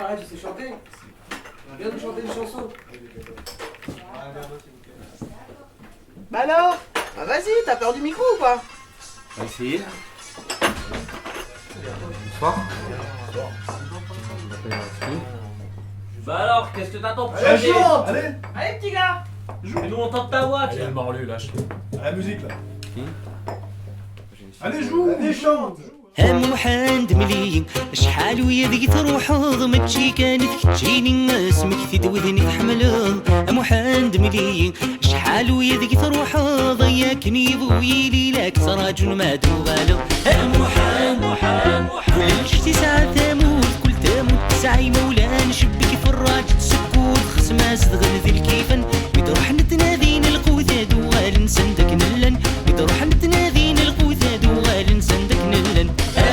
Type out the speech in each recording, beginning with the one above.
Arrête, tu sais chanter. Viens nous chanter une chanson. Bah alors, bah vas-y, t'as peur du micro ou pas? On va essayer. Bonsoir. Bah alors, qu'est-ce que t'attends pour Allez, chanter? chante. Allez petit gars. Mais nous on entend ta voix, Allez, tiens. le morlu, lâche. La musique là. Allez, joue. Allez, chante. هم وحند مليين شحال ويا ذيك تروح ما تجي كانت تجيني اسمك في ودني تحمل هم وحند مليين شحال ويا ذيك تروح ضياكني بويلي لك سراج ما دوغالو هم وحند كل شتي ساعة تموت كل تموت سعي مولان شبك في الراج تسكوت خصماس تغل ذي الكيفن بتروح نتنادين القوثة دوغال نسندك نلن بتروح نتنادين القوثة دوغال نسندك نلن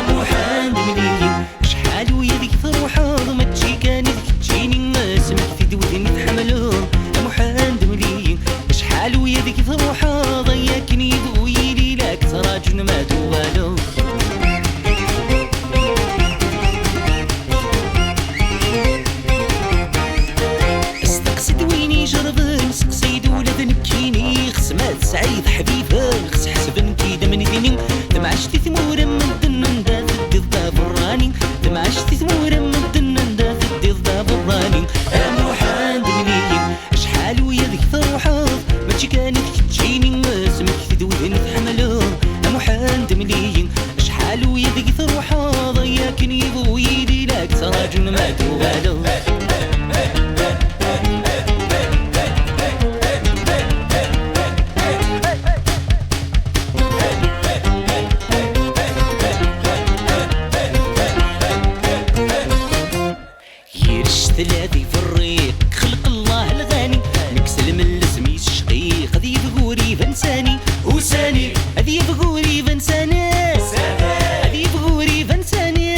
محمد مليين شحال ويا ذيك تروح ما تجي كانت تجيني اسمك في دودني تحملون محمد مليين شحال ويا ذيك تروح ضياكني بويلي لك تراجن ما دوالو استقصد ويني جربان سقسيد ولا ذنكيني خصمات سعيد حبيبان خص حسبن كيدا من ديني تمعشتي ثمورا من دنن دا في الضاب الراني تمعشتي ثمورا من دنن دا في الضاب الراني محمد مليين شحال ويا ذيك تروحض ما تجي كانت تجيني اسمك في دودني تحملون محمد مليين شحال ويا ذيك تروحض ضياكني بويلي لك تراجن ما دوغالو ثلاثي في الريق خلق الله الغني نكسل من الاسمي الشقيق هذي بغوري فنساني وساني هذي بغوري فنساني هذي بغوري فنساني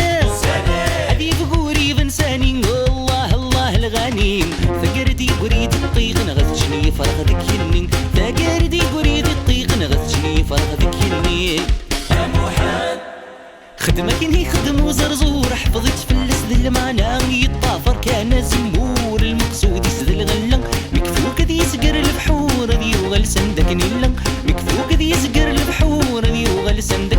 هذي بغوري فنساني الله الله الغني ثقردي بريد الطيق نغثشني فرغ ذكيني ثقردي بريد الطيق نغثشني فرغ ذكيني خدمة كنهي خدم وزرزور حفظت في السد المعنى يطافر كان زمور المقصود يسد الغلة مكفوك ذي يسقر البحور ذي وغل سندك نلا مكفوك ذي يسقر البحور ذي وغل سندك